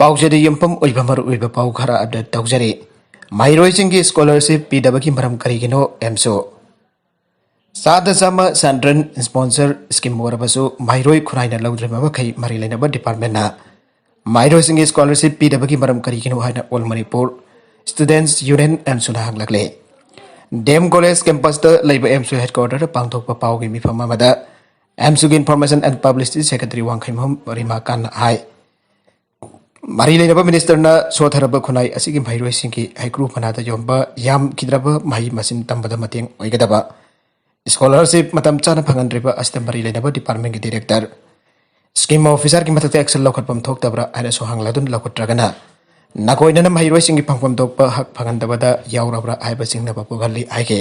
पाउचेद यंपम ओइबा मरु ओइबा पाउ खरा update तौजरी माइरोइसिंगी scholarship पीदबगी मरम करिगिनो एमसो सादा सामा सेंट्रल स्पॉन्सर स्कीम वरबसु माइरोइ खुनाइना लौद्रिमा बखै मरि लेनबा डिपार्टमेंट ना माइरोइसिंगी स्कॉलरशिप पीदबगी मरम करिगिनो हाइना all Manipur students union AMSU ना हंगलकले डेम कॉलेज कैंपस द लेबा एमसो हेडक्वार्टर पांगथोकपा पाउगी मिफम अमदा एमसो गी इन्फॉर्मेशन एंड पब्लिसिटी सेक्रेटरी वांखैमम रिमा कान हाई मरी लेनबा मिनिस्टरना सोथरब खुनाई असिगी माइरोइसिंगी हाइक्रू मनादा योंबा याम किद्रबा माहि मसिन तंबदा मतेंग ओइगदबा स्कॉलरशिप मतम चाना फंगनद्रिबा अस्ते मरी लेनबा डिपार्टमेंट की डायरेक्टर स्कीम ऑफिसर की मतते एक्शन लौखटपम थोक्तबरा आइना सोहांगलादुन लौखट्रगना नकोइनना माइरोइसिंगी फंगपम तोकपा हक फंगनदबदा यावरबरा आइबसिंगनबा पुगल्ली आइगे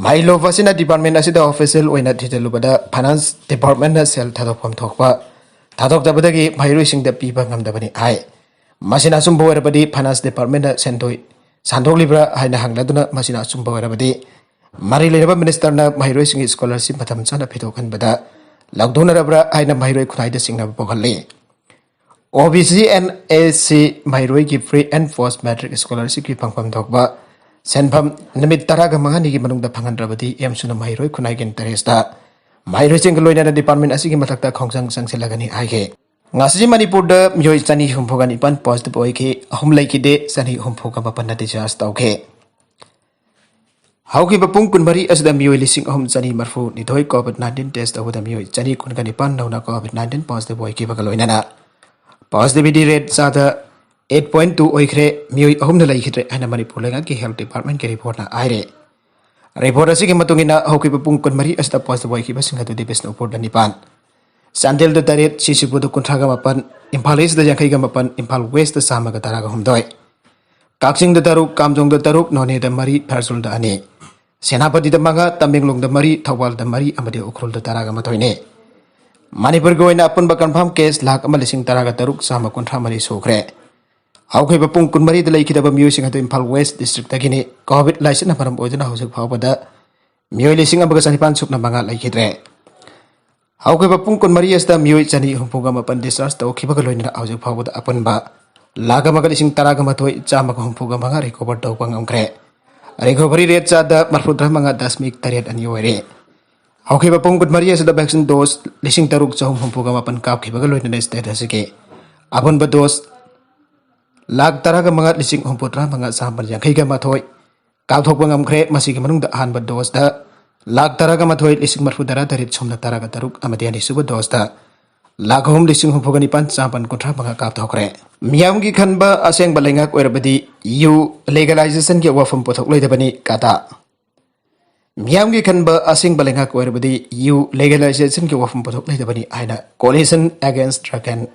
माइलोफासिना डिपार्टमेंट असिदा ऑफिशियल ओइना थिजलुबदा फाइनेंस डिपार्टमेंट सेल थादोकपम थोकपा थादोकदबदगी माइरोइसिंगदा पीबा ngamdabani ai masina sumbo erabadi finance department sendoi sandolibra haina hangladuna masina sumbo erabadi mari lenaba minister na mairoi sing scholarship matam chana phitokhan bada lockdown rabra haina mairoi khunai da singna bokhalle OBC and AC mairoi ki free and forced metric scholarship ki pangpam thokba senpham nimit taraga mangani ki manungda phangan rabadi emsuna mairoi khunai gen teresta माइरोइ सिंग लोइना department असिगी मथक्ता खोंजंग संगसेलगनी आइगे ngasi manipur da myoi chani humphogan ipan positive oike ahum laikide chani humphoga mapan discharge tauke hauki bapung kunbari asda myoi lising ahum chani marfu nithoi covid-19 test awada myoi chani kungan ipan nauna covid-19 positive oike bagaloina na positivity rate sada 8.2 oikre myoi ahum na laikidre ana manipur lenga ki health department ke report na aire report asigi matungina hauki bapung kunmari asda positive oike basinga du dibesno report da nipan Sandel the Taret, Sisipu the Kuntragamapan, Impal East the Yakigamapan, Impal West the Samaga Taragahum Doi. Kaxing the Taruk, Kamjong the Taruk, None the Mari, Persul the Ane. Senapati the Manga, Taminglung the Mari, Tawal the Mari, Amadi Ukrul the Taragamatoine. Manipur going up on Bakanpam case, Lak Amalising Taraga Taruk, Sama Kontramari Sokre. How could Pung Kunmari the Lake of Musing at the Impal West District Agini, COVID license of Odina House of Pavada, Mulising of Basanipan Supnamanga like it. Hauke bapung kon Maria sta myoi chani humpuga mapan discharge to khibaga loina auju phawda apan ba laga maga lising taraga mathoi chama ka humpuga manga recover to pangam kre recovery rate cha da marfudra manga dasmik tariat ani oire hauke bapung kon Maria sta vaccine dose lising taruk chahum humpuga mapan kap khibaga loina status ke apan ba dose lag taraga manga lising humputra manga sambar yankhai ga mathoi kap thok pangam kre masi ki manung da han ba dose da lakh तरह मथोई लिसिंग मरफुदरा तरित सोमना तरह तरुक अमदियानी सुब दोस्ता lakh home लिसिंग हुफगनी पान चापन कुठा मंगा काप थोकरे मियाम की खनबा असेंग बलेंगा कोरबदी you लेगलाइजेशन के वफम पोथोक लेदबनी काता मियाम की खनबा असेंग बलेंगा कोरबदी यू लेगलाइजेशन के वफम पोथोक लेदबनी आइना coalition against drug and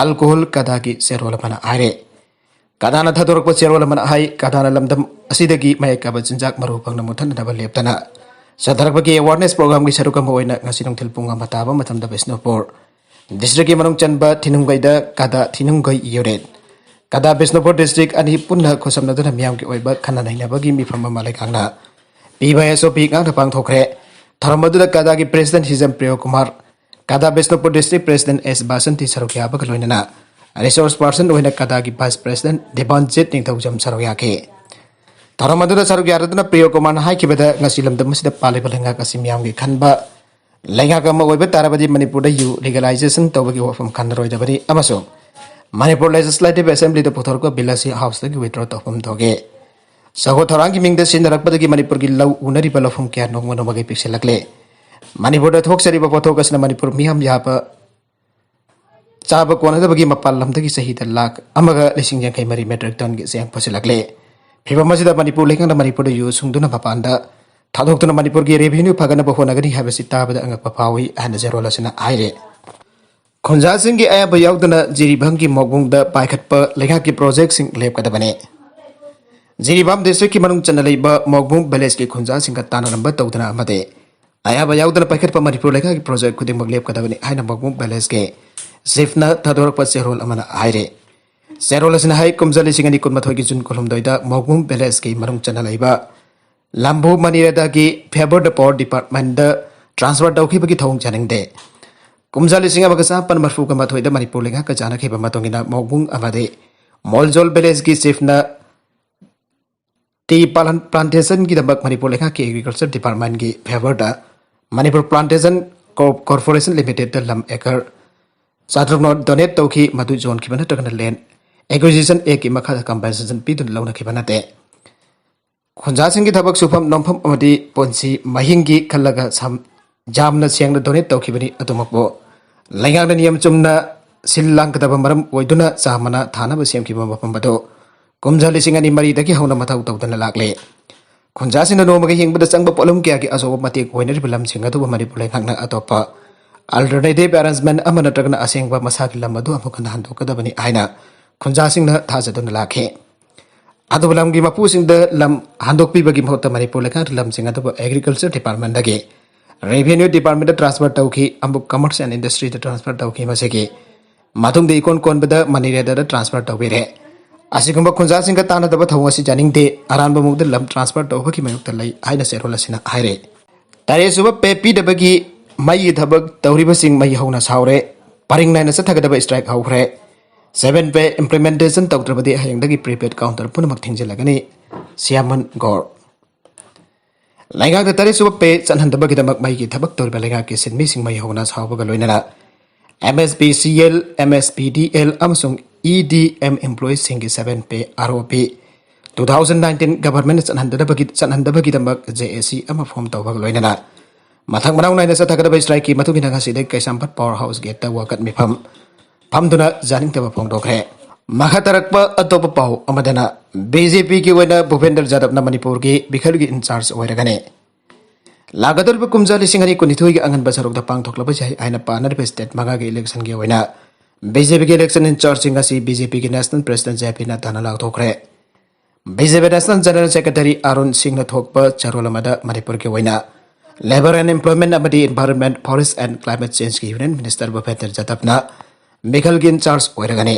alcohol कादा की सेरोल मना आरे कादाना थदोरक सेरोल मना हाई कादाना लमदम असिदगी मायका बचिंजाक मरु पंगना मुथन दबल लेपतना Sadarabagi awareness program ki sarukam hoina ngasinong tilpunga mataba matamda Bisnupur district manung chanba thinunggaida kada thinunggai yoret kada Bisnupur district ani punna khosamna dana miyam ki oiba khana naina bagi mi phama malekangna PYSOP ngang thapang thokre tharamadu kada ki president Hizam Priyo Kumar kada Bisnupur district president S Basanti Sarokya bagaloina resource person oina kada ki vice president Debanjit Ningthaujam Sarokya ke Taramaduna saruk yaraduna Priyo Kumar hai kibada ngasilam da masida pale balenga kasimyam gi khanba lenga kama oiba tarabadi Manipur da you legalization tawagi wafam khanroi da bari amaso Manipur Legislative Assembly da puthor ko bilasi house da gi withdraw tawam doge sago thorang gi mingda sindarak padagi Manipur gi law unari balafum kya nongmo no bagi pixelakle Manipur da thok sari ba pothok kasna Manipur miham yapa chaba kona da bagi mapal lam da gi sahi da lak amaga lising yang kai mari metric ton gi sayang pasilakle Hibamazida Manipur Lingang Manipur use Sunduna Papanda, Tadokuna Manipur revenue Pagana Bofonagani have a sitaba and a papawi and a zerolasina aire. Konjasingi Ayabayagdana Ziribangi Mogung the Paikatpa Legaki projects in Lepkadabane. Ziribam district Manung Chanaleba Mogung Beleski Konjasing Katana number Totana Amade. Ayabayagdana Paikatpa Manipur Legaki project could Lepkadabani Hina Mogung Beleske. Zifna Tadorpa Serol Amana aire. Serolasina hai kumzali singani kunmathogi jun kolum doida mogum beles ki marung chana laiba lambu manira da ki favor the power department the transfer dauki bagi thong chaning de kumza lising ama kasa pan marfu ka mathoi da manipur lenga ka jana kheba matongina mogbung amade moljol village ki chief na tea plantation की दबक मणिपुर लेखा के agriculture department की favour दा Manipur plantation corporation limited द लम acre साद्रनो donate तौखी मधु जोन की बना तगन लैंड एक्विजिशन ए की मखा कंपनसेशन पीदुन लौना की बनाते खुंजा सिंह की दबक सुफम नोमफम अमदी पोंसी महिंग की खलगा सम जामना सियांग डोनेट तौखी बनी अतुमकबो लैंगांग नियम चुमना सिल्लांग कदब मरम ओइदुना सामना थाना बसियम की मफम बदो kumza lising ani mari dagi hauna mathau tawdana lakle khunja sina no magi hingbada changba polum kya ki aso mate koiner bilam singa to mari pulai khangna atopa alternative arrangement amana tagna asengba masaki lam adu amukan hando kadabani aina khunja singna thajaduna lakhe adu bilam gi mapu sing da lam handok pi bagi mohta mari pulai khang lam singa to agriculture department dagi revenue department transfer tawki ambu commerce and industry transfer tawki maseki mathung de ikon kon bada manire da transfer tawire असिगुम्बा खुंजा सिंह तानदब थौंगसी जानिंगदे अरानब मुगद लम transfer तौबकी मयुक्त लई हाइना सेरोलसिना हाइरे तारेसुब पे पीदबगी मई थबक तौरिब सिंह मई हौना सावरे परिंग नाइना सथगदब स्ट्राइक हौखरे 7 पे इंप्लीमेंटेशन तौद्रबदे हयंगदगी प्रीपेड काउंटर पुनमक थिंजलगनी सियामन गौर लाइगा द तारेसुब पे चनहंदबगी दमक मई की थबक तौरिब लाइगा के सिनमी सिंह मई हौना सावबग लोइना MSPCL MSPDL अमसुंग EDM employees singi 7 पे ROP 2019 government chanhandabagi damak JAC ama form tawbag loinana mathang manau naina sathagada strike ki matugina ngasi de kaisampat power house gate ta wakat mifam phamduna janing taba phong dokre makatarakpa atopa pau amadana BJP ki wena Bhupender Jadhav na Manipur ki bikhal ki in charge oiragane lagadol kumja lising ani kunithoi ki angan basarok da pang thoklaba jai aina panar pe state maga ki election ki wena BJP की election in charge सिंगासी BJP की national president JP Nadda लाग थोकरे BJP national general secretary Arun Singh न थोकप चरोलमदा मणिपुर के वैना लेबर एंड एम्प्लॉयमेंट अमदी environment forest and climate change की यूनियन मिनिस्टर भूपेंद्र जाधवना मिखल की इन चार्ज ओइरगने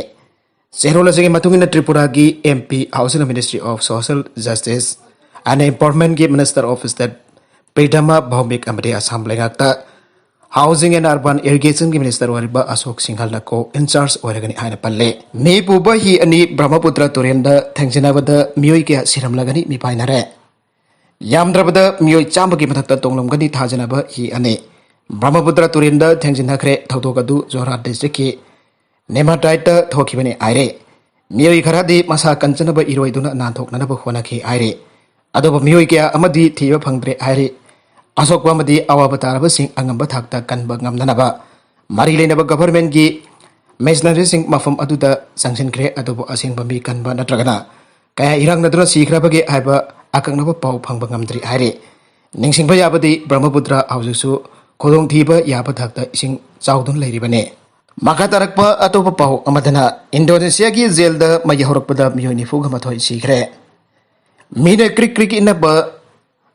सेरोलसिंग मतुंगिना त्रिपुरा की MP housing ministry of social justice and empowerment की minister of state Pratima Bhowmik अमदी असम लेगाता हाउसिंग एंड अर्बन इरिगेशन की मिनिस्टर वरिबा अशोक सिंघल को इंचार्ज ओरगनी हाइना पल्ले मे पुबा ही अनि ब्रह्मपुत्र तुरेंद थेंगजिनाबद मियोय के सिरम लगनी मिपाइनरे यामद्रबद मियोय चांब की मथक्ता तोंगलमगनी थाजनाब ही अनि ब्रह्मपुत्र तुरेंद थेंगजिनाखरे थौदोकदु जोरहाट डिस्ट्रिक्ट की नेमाटाइट थोखिबने आइरे मियोय खरादी मसा कंचनब इरोइदुना नाथोकनब होनाखि आइरे अदोब मियोय के अमदी थीब फंगद्रे आइरे अशोक वामदी अवाब तारब सिंह अंगंब थाकता कनब ngamnanaba mari leinaba government gi machinery sing mafam aduda sangsinkhre adubu asing bami kanba natragana kaya irang nadra sikrabage haiba akangnaba pau phangba ngamdri haire ningsingba yabadi brahmaputra haujusu khodong thiba yaba thakta ising chaudun leiribane maka tarakpa atopa pau amadana Indonesia gi jail da mai horakpada miyoni fuga mathoi sikhre mine krik krik inaba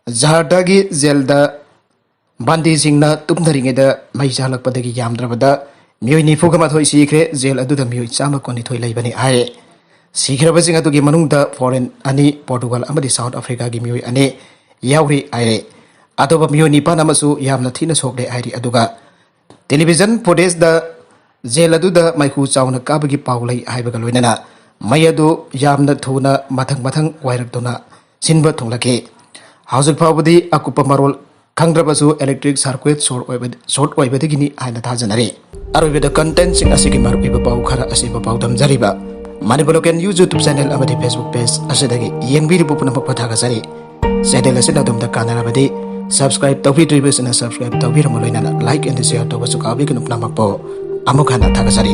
Jaharda की jail दा बांदी सिंह ना तुमधरिंगेदा मई चालकपदगी यामद्रबदा मियोय निफु खमा थोइ सिखरे jail अदुदा मियोय Chama कोनि थोइ लैबनी आए सिखरब Singh अदुगी मनुंगदा foreign अनि Portugal अमदि south Africa की मियोय अनि यावरि आइरे अतोबा मियोय निपान अमसु यामना थिना सोकले आइरि अदुगा टेलीविजन फुटेज दा जेल अदुदा माइखु चाउना काबगी पाउलै हाइबगा लोइनना मई अदु यामना थुना मथंग मथंग वाइरक्तुना सिनबा थुंगलके हाउस फाउबदी अकुप मरोल खंग्रबसु इलेक्ट्रिक सर्किट शॉर्ट ओइबदगिनी हाइना थाजनरे अरोबेदा कंटेंट सिंग असिगी मारुबा पाउ खरा असिबा पाउ दमजरिबा मणिपुर लोकल यूट्यूब चैनल अमदि फेसबुक पेज असिदगी येंबिरिबु पुनम पथागसरी चैनल असिना दमदा कानारबदी सब्सक्राइब तौबिद्रिबसना सब्सक्राइब तौबिरम लोइना लाइक एंड शेयर तौबसु काबिगनु नमकपो अमुखाना थागसरी